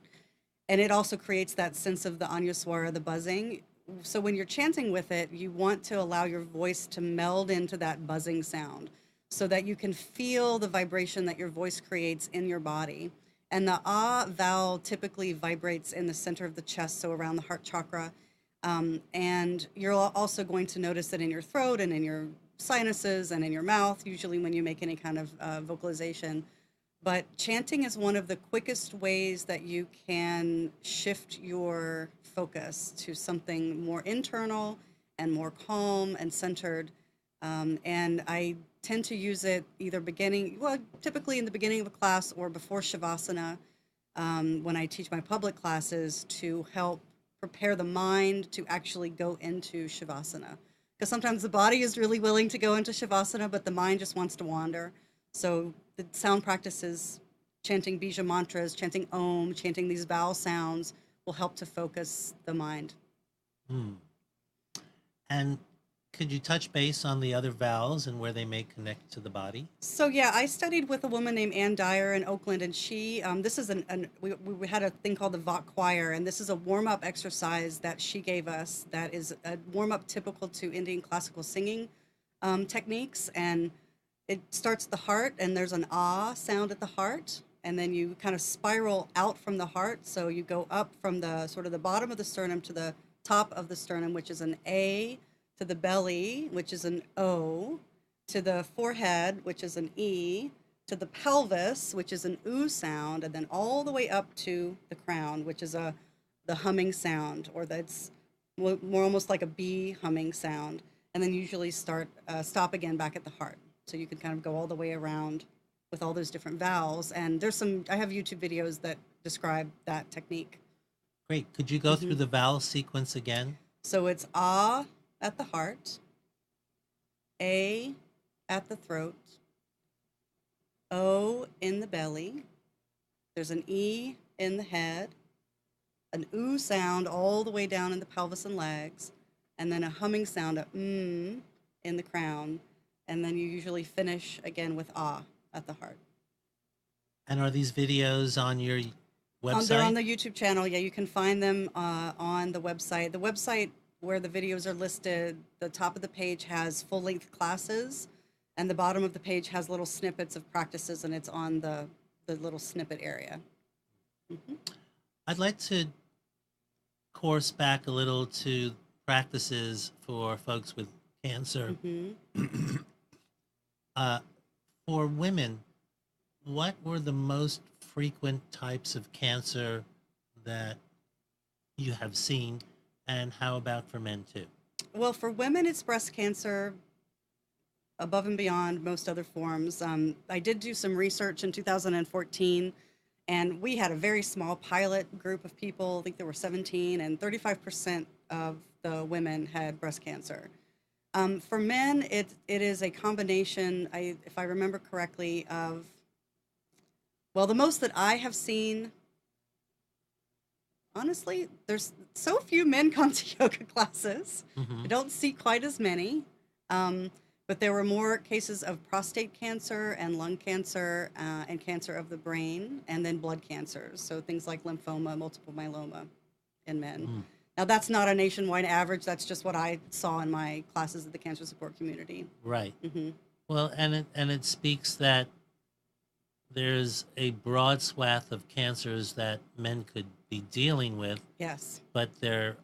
And it also creates that sense of the Anuswara, the buzzing. So when you're chanting with it, you want to allow your voice to meld into that buzzing sound so that you can feel the vibration that your voice creates in your body. And the ah vowel typically vibrates in the center of the chest, so around the heart chakra. And you're also going to notice it in your throat and in your sinuses and in your mouth, usually when you make any kind of vocalization. But chanting is one of the quickest ways that you can shift your focus to something more internal and more calm and centered. And I tend to use it either typically in the beginning of a class or before Shavasana, when I teach my public classes, to help prepare the mind to actually go into Shavasana. Because sometimes the body is really willing to go into Shavasana, but the mind just wants to wander. So the sound practices, chanting bija mantras, chanting Om, chanting these vowel sounds will help to focus the mind. And could you touch base on the other vowels and where they may connect to the body? So yeah, I studied with a woman named Ann Dyer in Oakland, and she, this is we had a thing called the Vok Choir, and this is a warm-up exercise that she gave us that is a warm-up typical to Indian classical singing techniques. And it starts at the heart, and there's an ah sound at the heart, and then you kind of spiral out from the heart. So you go up from the sort of the bottom of the sternum to the top of the sternum, which is an A, to the belly, which is an O, to the forehead, which is an E, to the pelvis, which is an U sound, and then all the way up to the crown, which is the humming sound, or that's more almost like a bee humming sound. And then usually stop again back at the heart. So you can kind of go all the way around with all those different vowels. And I have YouTube videos that describe that technique. Great. Could you go through the vowel sequence again? So it's ah at the heart, A at the throat, O in the belly, there's an E in the head, an U sound all the way down in the pelvis and legs, and then a humming sound, in the crown. And then you usually finish again with ah at the heart. And are these videos on your website? They're on the YouTube channel. Yeah, you can find them on the website. The website where the videos are listed, the top of the page has full-length classes, and the bottom of the page has little snippets of practices, and it's on the little snippet area. I'd like to course back a little to practices for folks with cancer. For women, what were the most frequent types of cancer that you have seen, and how about for men too? Well, for women, it's breast cancer above and beyond most other forms. I did do some research in 2014, and we had a very small pilot group of people. I think there were 17, and 35% of the women had breast cancer. For men, it is a combination, if I remember correctly, of, well, the most that I have seen, honestly, there's so few men come to yoga classes. I don't see quite as many, but there were more cases of prostate cancer and lung cancer and cancer of the brain, and then blood cancers, so things like lymphoma, multiple myeloma in men. Now, that's not a nationwide average. That's just what I saw in my classes at the cancer support community. Right. Well, and it speaks that there's a broad swath of cancers that men could be dealing with. Yes. But they're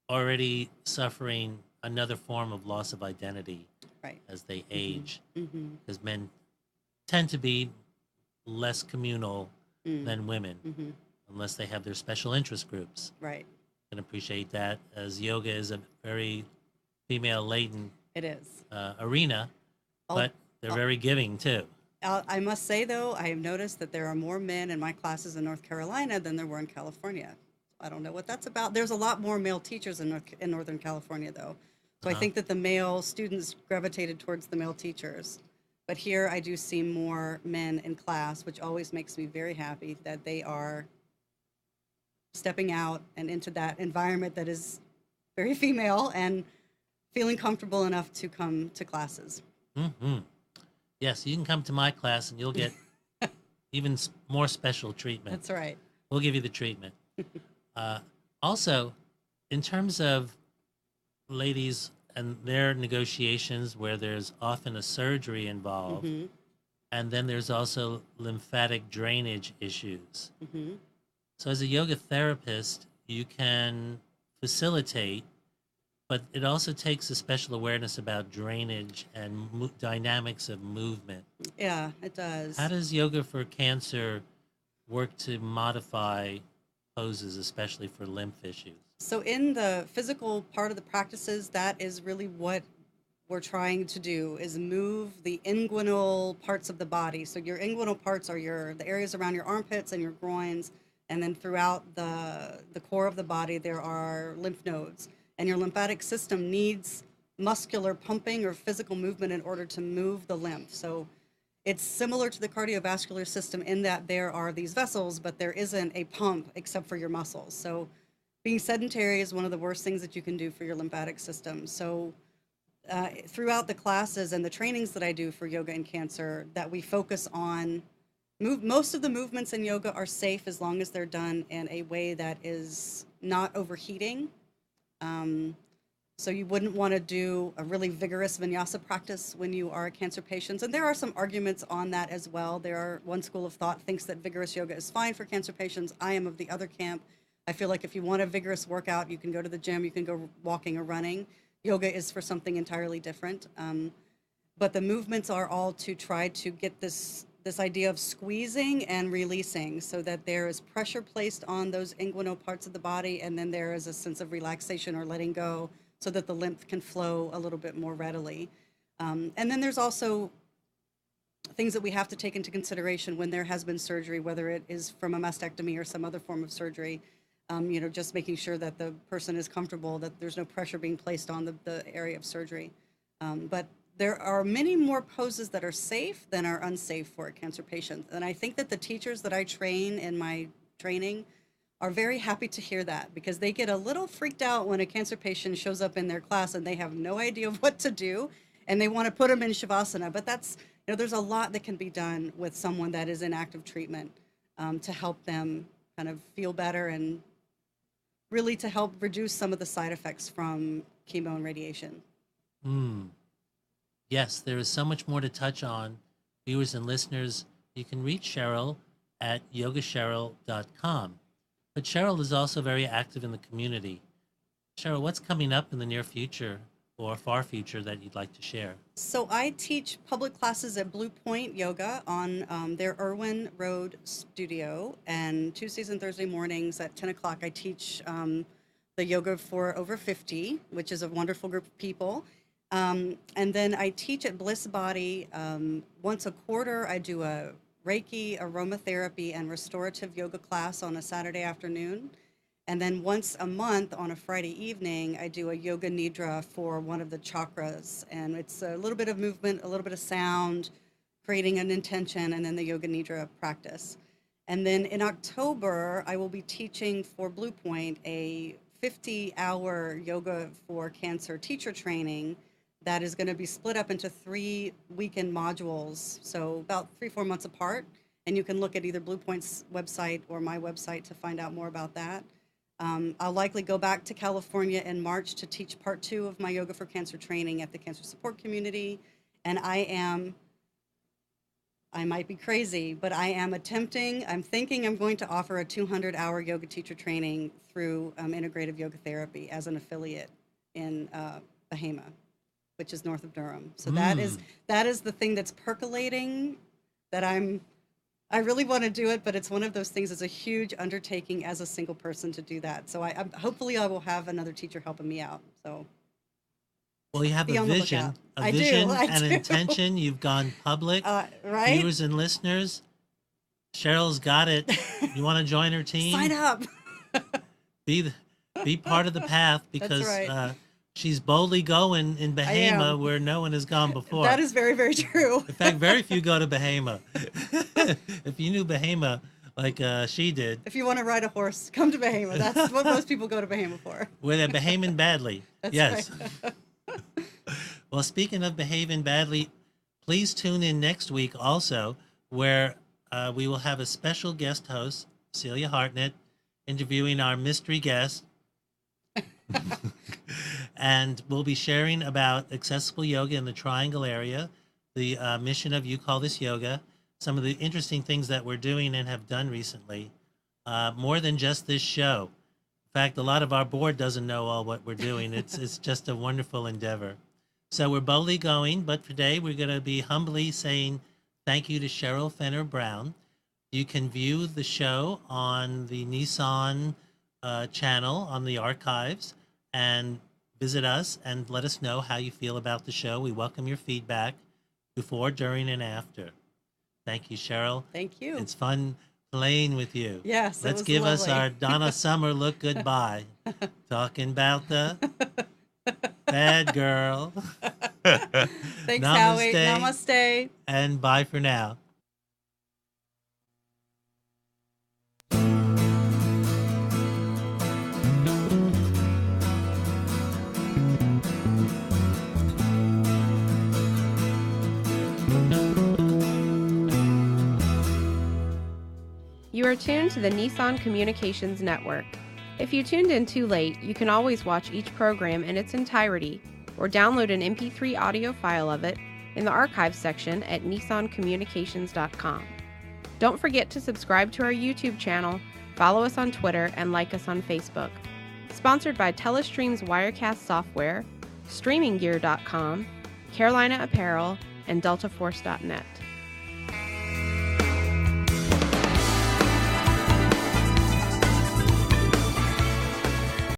already suffering another form of loss of identity as they age. Because men tend to be less communal than women, unless they have their special interest groups. Right. Can appreciate that, as yoga is a very female-laden arena, but they're very giving too. I must say, though, I have noticed that there are more men in my classes in North Carolina than there were in California. I don't know what that's about. There's a lot more male teachers in Northern California, though. So I think that the male students gravitated towards the male teachers. But here I do see more men in class, which always makes me very happy that they are stepping out and into that environment that is very female and feeling comfortable enough to come to classes. Mm-hmm. Yes, you can come to my class and you'll get even more special treatment. That's right. We'll give you the treatment. Also, in terms of ladies and their negotiations where there's often a surgery involved, Mm-hmm. and then there's also lymphatic drainage issues. Mm-hmm. So as a yoga therapist, you can facilitate, but it also takes a special awareness about drainage and dynamics of movement. Yeah, it does. How does yoga for cancer work to modify poses, especially for lymph issues? So in the physical part of the practices, that is really what we're trying to do, is move the inguinal parts of the body. So your inguinal parts are the areas around your armpits and your groins, and then throughout the core of the body there are lymph nodes. And your lymphatic system needs muscular pumping or physical movement in order to move the lymph. So it's similar to the cardiovascular system in that there are these vessels, but there isn't a pump except for your muscles. So being sedentary is one of the worst things that you can do for your lymphatic system. So throughout the classes and the trainings that I do for yoga and cancer, that we focus on most of the movements in yoga are safe as long as they're done in a way that is not overheating. So you wouldn't want to do a really vigorous vinyasa practice when you are a cancer patient. And there are some arguments on that as well. One school of thought thinks that vigorous yoga is fine for cancer patients. I am of the other camp. I feel like if you want a vigorous workout, you can go to the gym, you can go walking or running. Yoga is for something entirely different. But the movements are all to try to get this idea of squeezing and releasing, so that there is pressure placed on those inguinal parts of the body, and then there is a sense of relaxation or letting go, so that the lymph can flow a little bit more readily. And then there's also things that we have to take into consideration when there has been surgery, whether it is from a mastectomy or some other form of surgery. Just making sure that the person is comfortable, that there's no pressure being placed on the area of surgery. But there are many more poses that are safe than are unsafe for a cancer patient. And I think that the teachers that I train in my training are very happy to hear that, because they get a little freaked out when a cancer patient shows up in their class and they have no idea what to do and they want to put them in Shavasana. But there's a lot that can be done with someone that is in active treatment to help them kind of feel better and really to help reduce some of the side effects from chemo and radiation. Yes, there is so much more to touch on. Viewers and listeners, you can reach Cheryl at yogacheryl.com. But Cheryl is also very active in the community. Cheryl, what's coming up in the near future or far future that you'd like to share? So I teach public classes at Blue Point Yoga on their Irwin Road studio, and Tuesdays and Thursday mornings at 10 o'clock I teach the Yoga for Over 50, which is a wonderful group of people. And then I teach at Bliss Body once a quarter. I do a Reiki, aromatherapy, and restorative yoga class on a Saturday afternoon. And then once a month on a Friday evening, I do a yoga nidra for one of the chakras. And it's a little bit of movement, a little bit of sound, creating an intention, and then the yoga nidra practice. And then in October, I will be teaching for Blue Point a 50-hour yoga for cancer teacher training that is going to be split up into 3 weekend modules, so about 3-4 months apart. And you can look at either Blue Point's website or my website to find out more about that. I'll likely go back to California in March to teach part 2 of my Yoga for Cancer training at the Cancer Support Community. And I might be crazy, but I'm thinking I'm going to offer a 200-hour yoga teacher training through Integrative Yoga Therapy as an affiliate in Bahama, which is north of Durham. So that is the thing that's percolating, that I really want to do it, but it's one of those things. It's a huge undertaking as a single person to do that. So hopefully I will have another teacher helping me out. So well, you have be a on the vision, lookout. a vision I and do. intention. You've gone public. Right? Viewers and listeners, Cheryl's got it. You want to join her team? Sign up. Be part of the path, because right. she's boldly going in Bahama am. where no one has gone before. That is very, very true. In fact, very few go to Bahama. If you knew Bahama like she did, If you want to ride a horse, come to Bahama. That's what most people go to Bahama for. where they're behaving badly. That's Yes. right. Well, speaking of behaving badly, please tune in next week also, where we will have a special guest host, Celia Hartnett, interviewing our mystery guest. And we'll be sharing about accessible yoga in the Triangle area, the mission of You Call This Yoga, some of the interesting things that we're doing and have done recently, more than just this show. In fact, a lot of our board doesn't know all what we're doing. It's just a wonderful endeavor. So we're boldly going, but today we're going to be humbly saying thank you to Cheryl Fenner Brown. You can view the show on the Nissan channel on the archives and visit us and let us know how you feel about the show. We welcome your feedback before, during, and after. Thank you, Cheryl. Thank you. It's fun playing with you. Yes, it Let's was give us lovely. our Donna Summer look goodbye. Talking about the bad girl. Thanks, Howie. Namaste. Namaste. And bye for now. You are tuned to the Nissan Communications Network. If you tuned in too late, you can always watch each program in its entirety or download an MP3 audio file of it in the archives section at nissancommunications.com. Don't forget to subscribe to our YouTube channel, follow us on Twitter, and like us on Facebook. Sponsored by Telestream's Wirecast software, StreamingGear.com, Carolina Apparel, and DeltaForce.net.